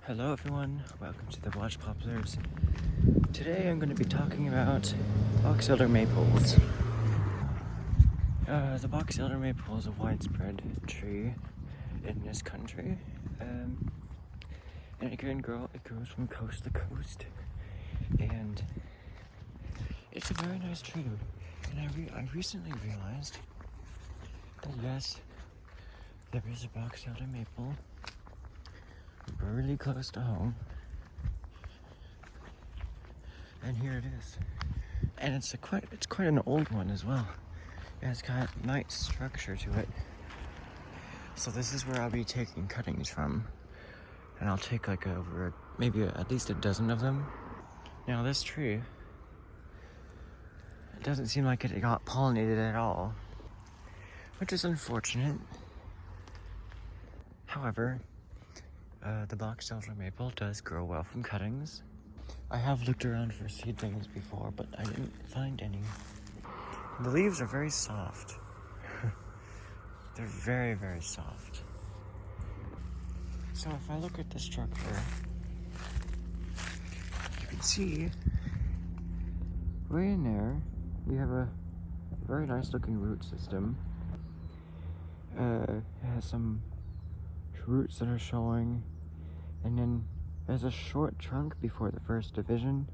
Hello everyone, welcome to the Watch Poplars. Today I'm going to be talking about Boxelder maples. The Boxelder maple is a widespread tree in this country, and it grows from coast to coast, and it's a very nice tree. And I recently realized that yes, there is a Boxelder maple really close to home, and here it is. And it's quite an old one as well. It's got a nice structure to it. So this is where I'll be taking cuttings from, and I'll take like maybe at least a dozen of them. Now this tree, it doesn't seem like it got pollinated at all, which is unfortunate. However, the Boxelder maple does grow well from cuttings. I have looked around for seedlings before, but I didn't find any. The leaves are very soft. They're very, very soft. So if I look at the structure, you can see right in there, we have a very nice looking root system. It has some roots that are showing, and then there's a short trunk before the first division.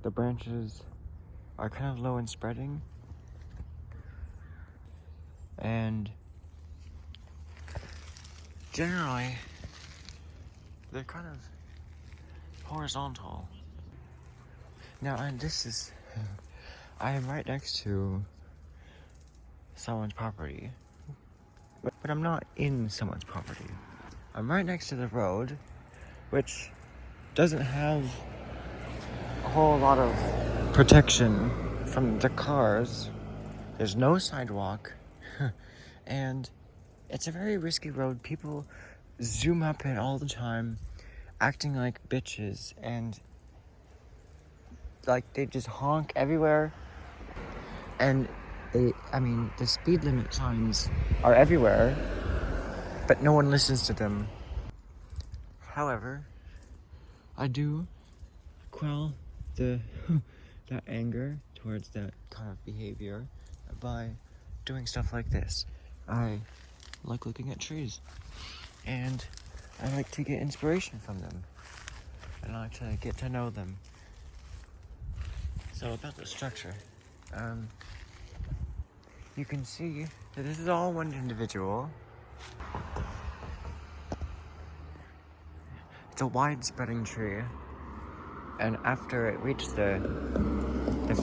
The branches are kind of low and spreading, and generally they're kind of horizontal. Now, and this is, I am right next to someone's property, but I'm not in someone's property. I'm right next to the road, which doesn't have a whole lot of protection from the cars. There's no sidewalk, and it's a very risky road. People zoom up it all the time, acting like bitches, and like they just honk everywhere. And the speed limit signs are everywhere, but no one listens to them. However, I do quell that anger towards that kind of behavior by doing stuff like this. I like looking at trees, and I like to get inspiration from them, and I like to get to know them. So about the structure, you can see that this is all one individual. It's a wide-spreading tree, and after it reached the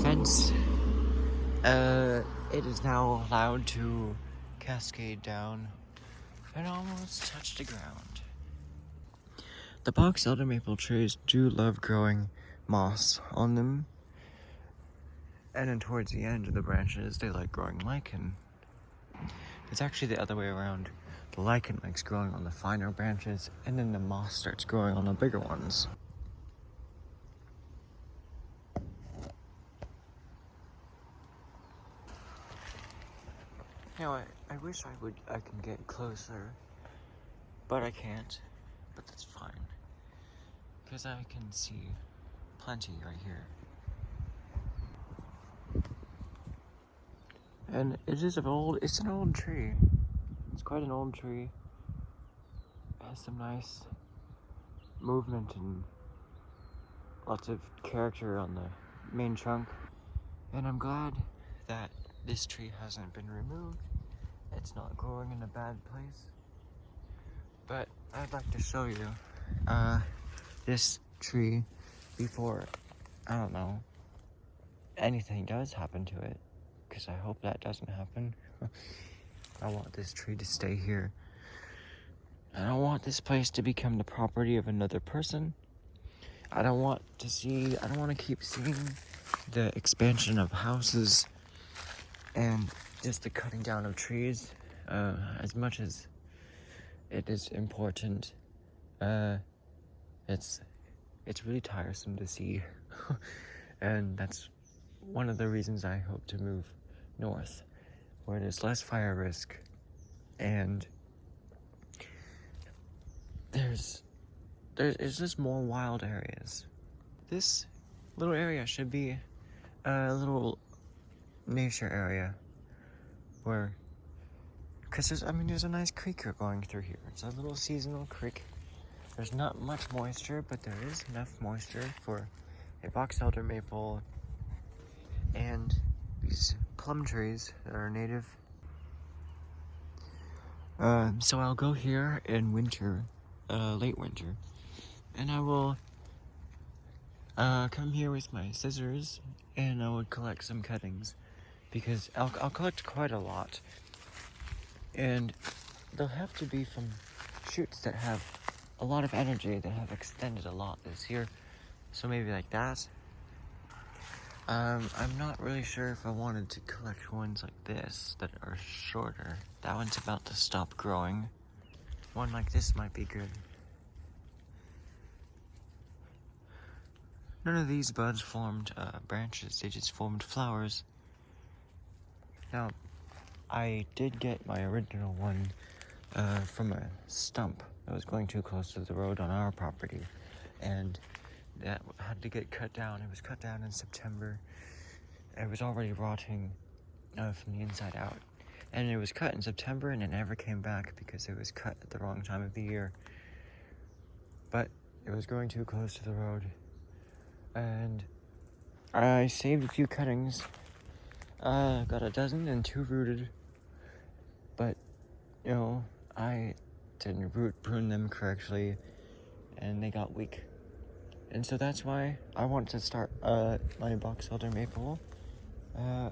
fence, it is now allowed to cascade down and almost touch the ground. The Boxelder maple trees do love growing moss on them, and then towards the end of the branches, they like growing lichen. It's actually the other way around. The lichen likes growing on the finer branches, and then the moss starts growing on the bigger ones. Now, I wish I can get closer, but I can't. But that's fine, because I can see plenty right here. And it's an old tree. It's quite an old tree. It has some nice movement and lots of character on the main trunk. And I'm glad that this tree hasn't been removed. It's not growing in a bad place. But I'd like to show you this tree before, I don't know, anything does happen to it, because I hope that doesn't happen. I want this tree to stay here. I don't want this place to become the property of another person. I don't want to keep seeing the expansion of houses and just the cutting down of trees. As much as it is important, it's really tiresome to see. And that's one of the reasons I hope to move north, where there's less fire risk, and there's there's just more wild areas. This little area should be a little nature area where, because there's a nice creek going through here. It's a little seasonal creek. There's not much moisture, but there is enough moisture for a boxelder maple and these plum trees that are native. So I'll go here in winter, late winter, and I will come here with my scissors and I would collect some cuttings because I'll collect quite a lot, and they'll have to be from shoots that have a lot of energy, that have extended a lot this year. So maybe like that. I'm not really sure if I wanted to collect ones like this that are shorter. That one's about to stop growing. One like this might be good. None of these buds formed branches, they just formed flowers. Now, I did get my original one from a stump that was going too close to the road on our property, and that had to get cut down. It was cut down in September. It was already rotting from the inside out. And it was cut in September and it never came back because it was cut at the wrong time of the year. But it was going too close to the road. And I saved a few cuttings. Got a dozen and 2 rooted. But, you know, I didn't prune them correctly and they got weak. And so that's why I want to start my boxelder maple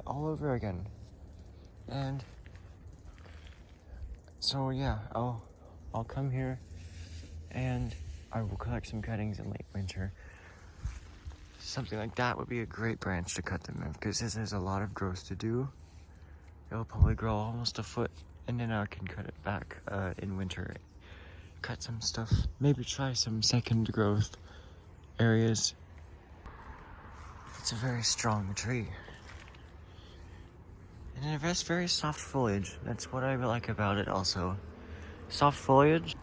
all over again. And so yeah, I'll come here and I will collect some cuttings in late winter. Something like that would be a great branch to cut them in because this is a lot of growth to do. It'll probably grow almost a foot, and then I can cut it back in winter. Cut some stuff, maybe try some second growth areas. It's a very strong tree. And it has very soft foliage. That's what I like about it also. Soft foliage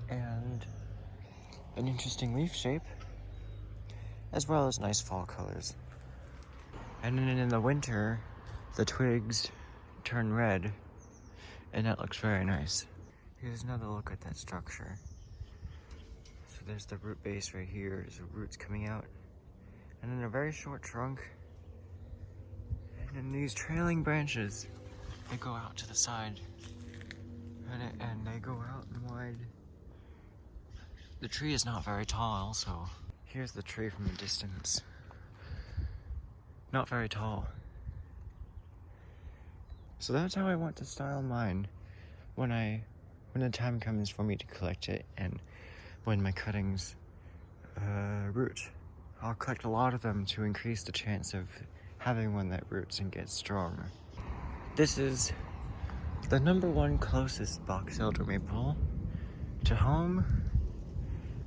and an interesting leaf shape, as well as nice fall colors. And then in the winter, the twigs turn red, and that looks very nice. Here's another look at that structure. So there's the root base right here. There's the roots coming out. And then a very short trunk. And then these trailing branches, they go out to the side. And they go out and wide. The tree is not very tall also. Here's the tree from a distance. Not very tall. So that's how I want to style mine when the time comes for me to collect it and when my cuttings root. I'll collect a lot of them to increase the chance of having one that roots and gets strong. This is the #1 closest boxelder maple to home,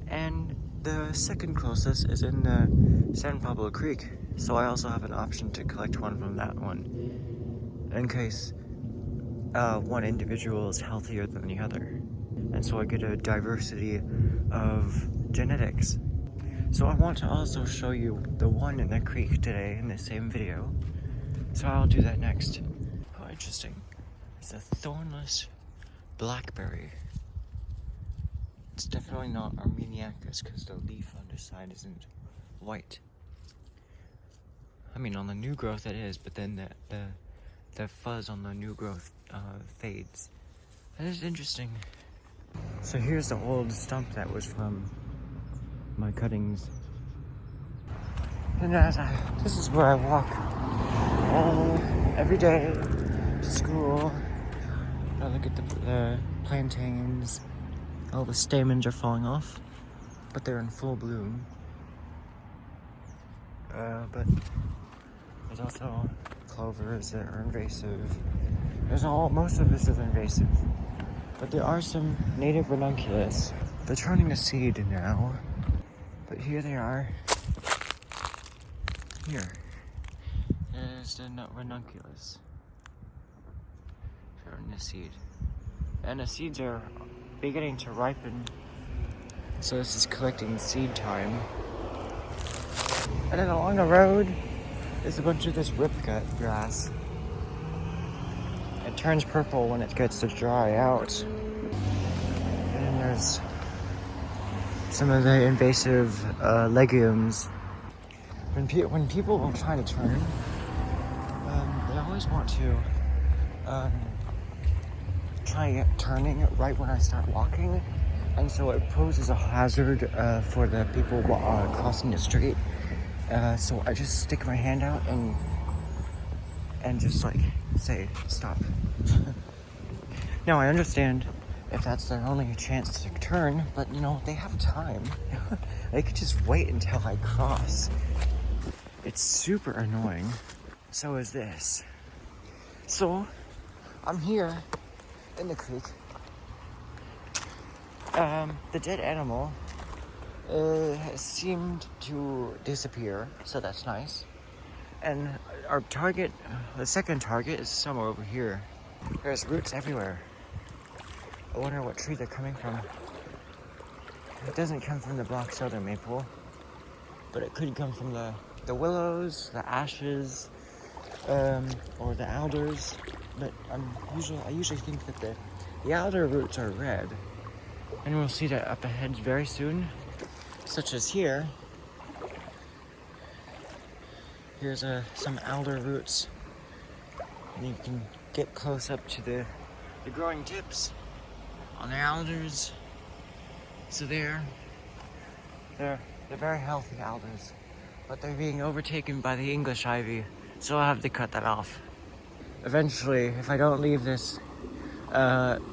and the second closest is in the San Pablo Creek, so I also have an option to collect one from that one in case one individual is healthier than the other, and so I get a diversity of genetics. So I want to also show you the one in the creek today in the same video, so I'll do that next. Oh, interesting. It's a thornless blackberry. It's definitely not Armeniacus because the leaf on the side isn't white. I mean, on the new growth it is, but then the fuzz on the new growth fades. That is interesting. So here's the old stump that was from my cuttings. And this is where I walk every day to school. I look at the plantains. All the stamens are falling off, but they're in full bloom. But there's also clovers that are invasive. Most of this is invasive, but there are some native ranunculus. They're turning to seed now, but here they are. Here is the ranunculus turning to seed, and the seeds are beginning to ripen So this is collecting seed time. And then along the road is a bunch of this ripgut grass. It turns purple when it gets to dry out. And then there's some of the invasive legumes. When people try to turn, they always want to try turning right when I start walking, and so it poses a hazard for the people crossing the street. So I just stick my hand out and just like say stop. Now I understand if that's their only chance to turn, but you know, they have time. They could just wait until I cross. It's super annoying. So is this. So I'm here in the creek. The dead animal seemed to disappear, so that's nice. And our target, the second target, is somewhere over here. There's roots everywhere. I wonder what tree they're coming from. It doesn't come from the Boxelder maple, but it could come from the willows, the ashes, or the alders. But I usually think that the alder roots are red, and we'll see that up ahead very soon. Such as here. Here's some alder roots, and you can get close up to the growing tips on the alders. So they're very healthy alders, but they're being overtaken by the English ivy, so I'll have to cut that off. Eventually, if I don't leave this,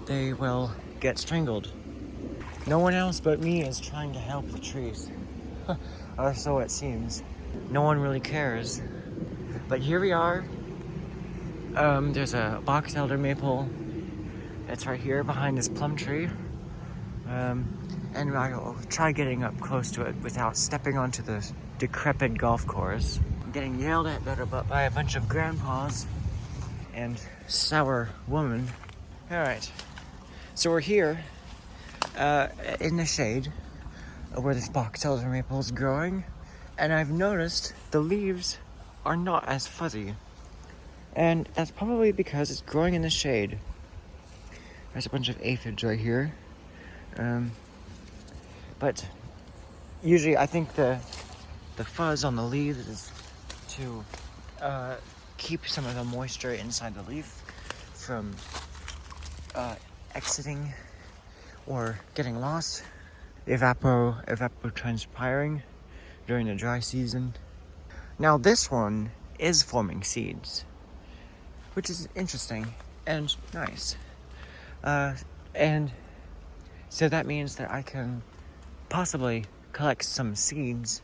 they will get strangled. No one else but me is trying to help the trees, or so it seems. No one really cares. But here we are. There's a Boxelder maple. It's right here behind this plum tree. And I'll try getting up close to it without stepping onto the decrepit golf course. I'm getting yelled at by a bunch of grandpas and sour women. Alright, so we're here in the shade where this Boxelder maple is growing, and I've noticed the leaves are not as fuzzy, and that's probably because it's growing in the shade. There's a bunch of aphids right here. But usually I think the fuzz on the leaves is to keep some of the moisture inside the leaf from exiting or getting lost, evapotranspiring during the dry season. Now this one is forming seeds, which is interesting and nice. And so that means that I can possibly collect some seeds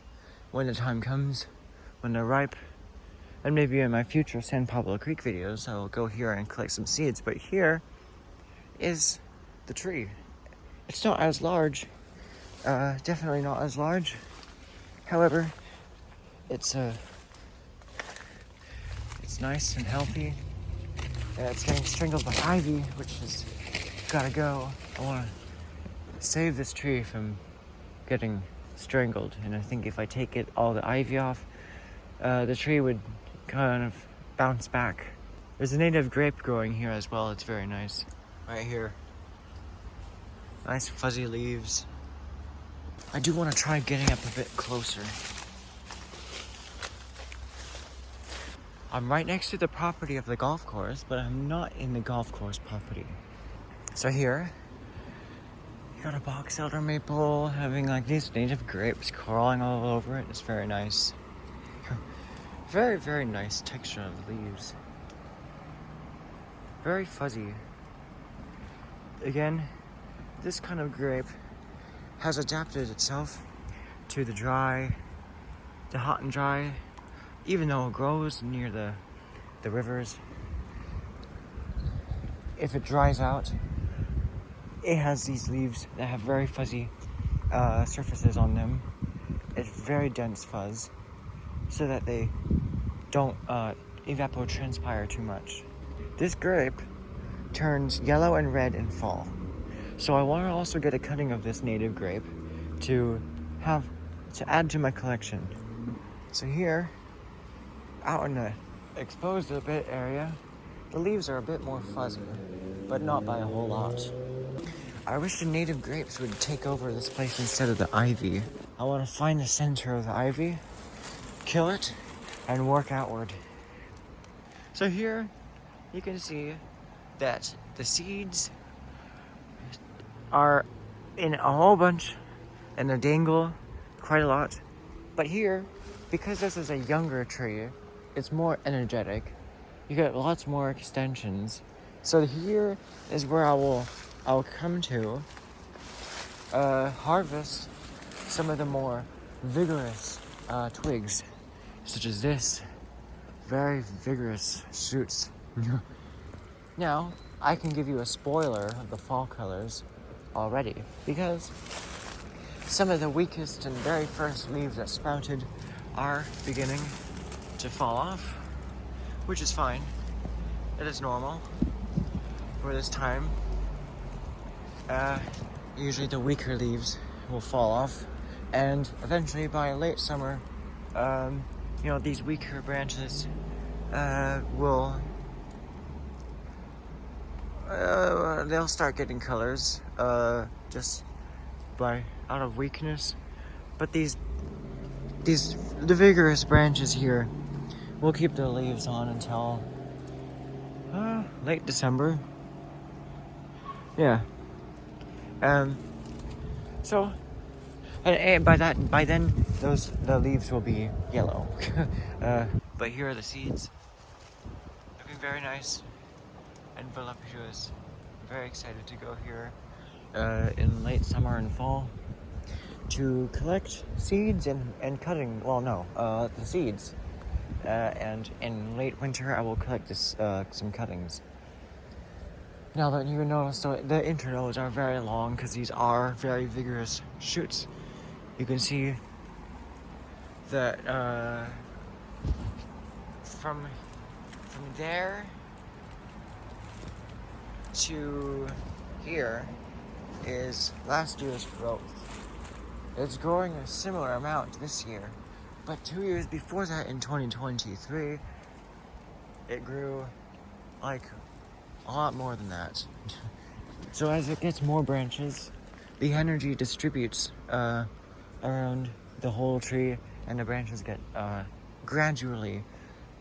when the time comes, when they're ripe. And maybe in my future San Pablo Creek videos, I'll go here and collect some seeds. But here is the tree. It's not as large, definitely not as large. However, it's nice and healthy. It's getting strangled by ivy, which has gotta go. I want to save this tree from getting strangled, and I think if I take all the ivy off, the tree would kind of bounce back. There's a native grape growing here as well. It's very nice. Right here. Nice fuzzy leaves. I do want to try getting up a bit closer. I'm right next to the property of the golf course, but I'm not in the golf course property. So here, you got a Boxelder maple having like these native grapes crawling all over it. It's very nice. Very, very nice texture of the leaves. Very fuzzy. Again, this kind of grape has adapted itself to the hot and dry, even though it grows near the rivers. If it dries out, it has these leaves that have very fuzzy surfaces on them. It's very dense fuzz, so that they don't evapotranspire too much. This grape turns yellow and red in fall. So I want to also get a cutting of this native grape to add to my collection. So here, out in the exposed a bit area, the leaves are a bit more fuzzy, but not by a whole lot. I wish the native grapes would take over this place instead of the ivy. I want to find the center of the ivy, kill it, and work outward. So here, you can see that the seeds are in a whole bunch, and they dangle quite a lot. But here, because this is a younger tree, it's more energetic. You get lots more extensions. So here is where I'll come to harvest some of the more vigorous twigs, such as this. Very vigorous shoots. Now, I can give you a spoiler of the fall colors already, because some of the weakest and very first leaves that sprouted are beginning to fall off, which is fine. It is normal for this time. Usually the weaker leaves will fall off, and eventually by late summer, these weaker branches will they'll start getting colors just out of weakness. But the vigorous branches here will keep their leaves on until late December. Yeah. So, and by then, the leaves will be yellow. But here are the seeds, looking very nice and voluptuous. I'm very excited to go here in late summer and fall to collect seeds and cutting. Well, no, the seeds. And in late winter, I will collect some cuttings. Now that you notice, the internodes are very long because these are very vigorous shoots. You can see that from there to here is last year's growth. It's growing a similar amount this year, but 2 years before that, in 2023, it grew like a lot more than that. So as it gets more branches, the energy distributes around the whole tree, and the branches get gradually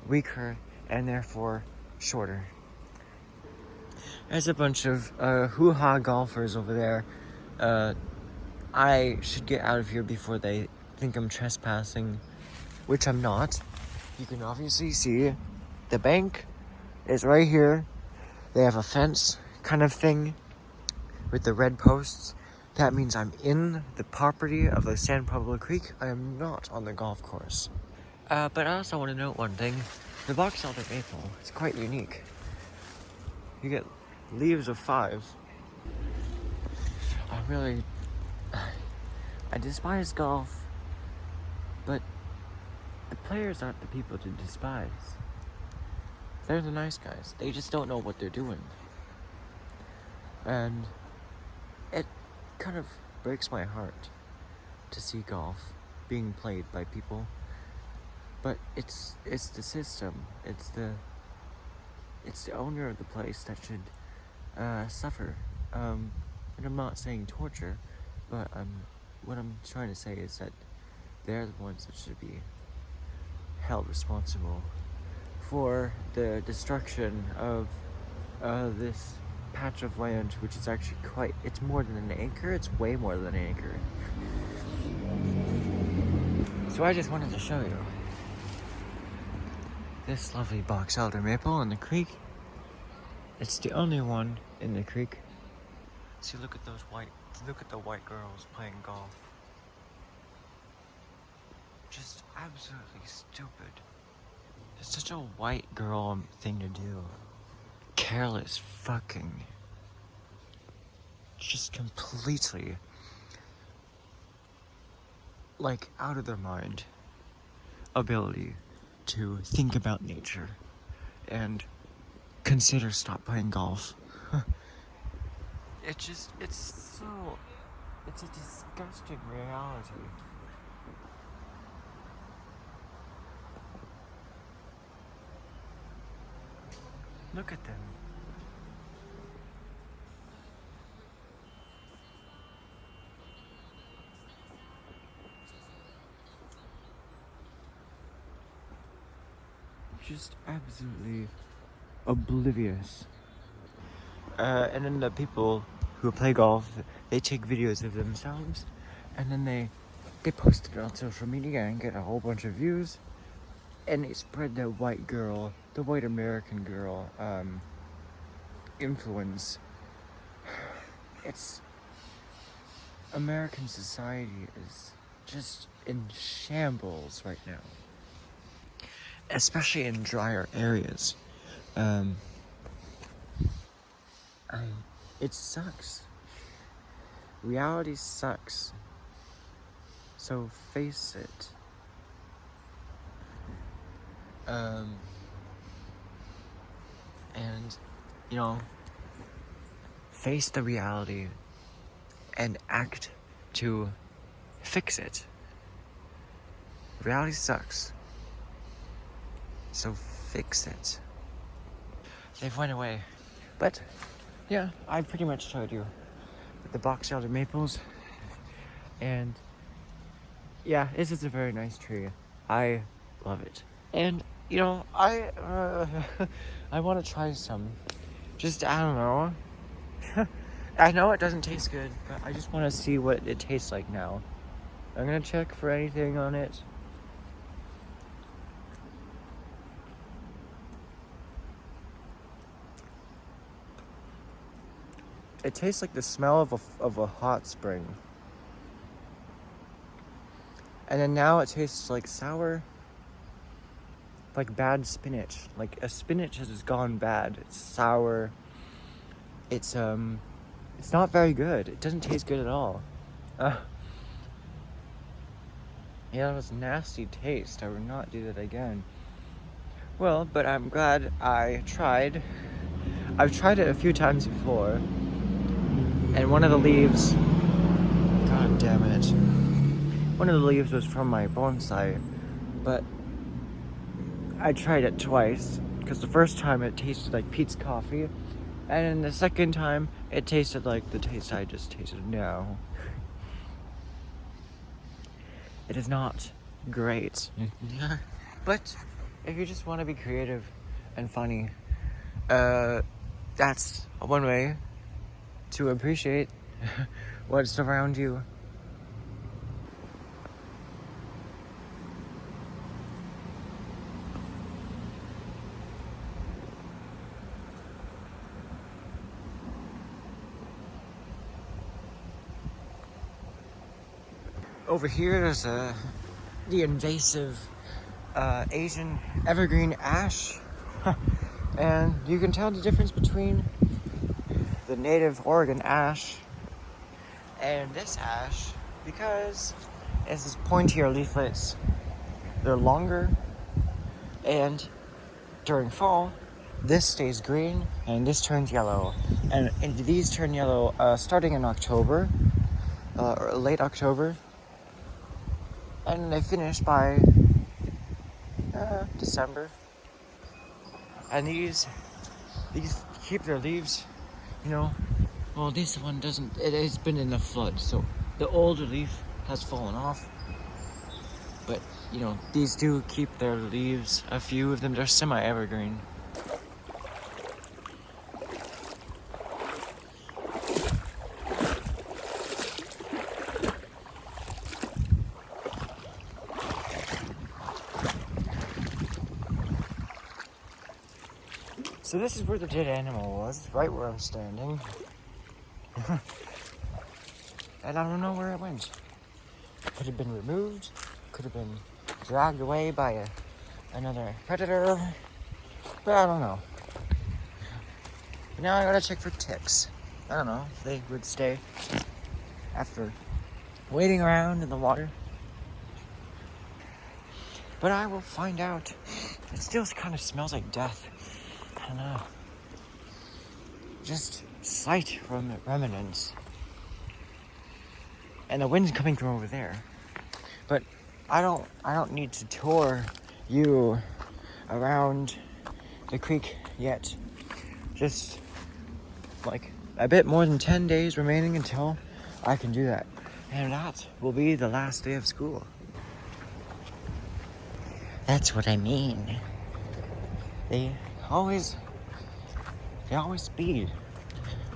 weaker and therefore shorter. There's a bunch of hoo-ha golfers over there. I should get out of here before they think I'm trespassing, which I'm not. You can obviously see the bank is right here. They have a fence kind of thing with the red posts. That means I'm in the property of the San Pablo Creek. I am not on the golf course. But I also want to note one thing. The Boxelder maple is quite unique. You get leaves of 5. I despise golf, but the players aren't the people to despise. They're the nice guys. They just don't know what they're doing. And it kind of breaks my heart to see golf being played by people. But it's the system. It's the owner of the place that should suffer. And I'm not saying torture, but what I'm trying to say is that they're the ones that should be held responsible for the destruction of this patch of land, which is actually it's more than an acre. It's way more than an acre. So I just wanted to show you this lovely Boxelder maple in the creek. It's the only one in the creek. See, look at the white girls playing golf. Just absolutely stupid. It's such a white girl thing to do. Careless fucking. Just completely, like, out of their mind ability to think about nature and consider stop playing golf. It's so It's a disgusting reality. Look at them. Just absolutely oblivious. And then the people who play golf, they take videos of themselves, and then they post it on social media and get a whole bunch of views, and they spread the white American girl influence. It's American society is just in shambles right now, especially in drier areas. It sucks. Reality sucks. So face it. And, you know, face the reality and act to fix it. Reality sucks. So fix it. They've went away. But, yeah, I pretty much showed you the Boxelder maples. And, yeah, this is a very nice tree. I love it. And, you know, I want to try some. Just, I don't know. I know it doesn't taste good, but I just want to see what it tastes like now. I'm going to check for anything on it. It tastes like the smell of a hot spring. And then now it tastes like sour, like bad spinach. Like a spinach has gone bad. It's sour. It's not very good. It doesn't taste good at all. Yeah, it was nasty taste. I would not do that again. Well, but I'm glad I tried. I've tried it a few times before. And one of the leaves, god damn it, one of the leaves was from my bonsai, but I tried it twice, because the first time it tasted like Pete's coffee, and then the second time it tasted like the taste I just tasted now. It is not great. But if you just want to be creative and funny, that's one way to appreciate what's around you. Over here there's the invasive Asian evergreen ash. And you can tell the difference between the native Oregon ash and this ash because it has pointier leaflets. They're longer, and during fall this stays green and this turns yellow, and these turn yellow starting in October or late October, and they finish by December. And these keep their leaves, you know. Well, this one doesn't. It has been in a flood, so the older leaf has fallen off. But you know, these do keep their leaves. A few of them, they're semi-evergreen. So this is where the dead animal was, right where I'm standing. And I don't know where it went. Could have been removed, could have been dragged away by another predator, but I don't know. But now I gotta check for ticks. I don't know if they would stay after waiting around in the water. But I will find out. It still kind of smells like death. I don't know. Just slight remnants. and the wind's coming from over there. But I don't need to tour you around the creek yet. Just like a bit more than 10 days remaining until I can do that. And that will be the last day of school. That's what I mean. They always speed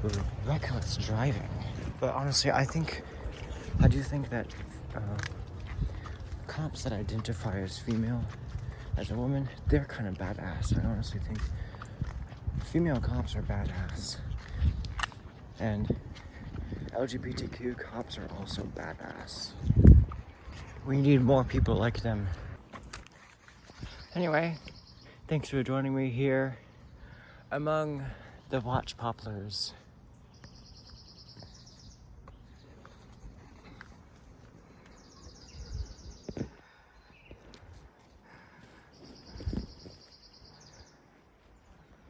with reckless driving. But honestly, I do think that cops that identify as female, as a woman, they're kind of badass. I honestly think female cops are badass. And LGBTQ cops are also badass. We need more people like them. Anyway, thanks for joining me here among the watch poplars.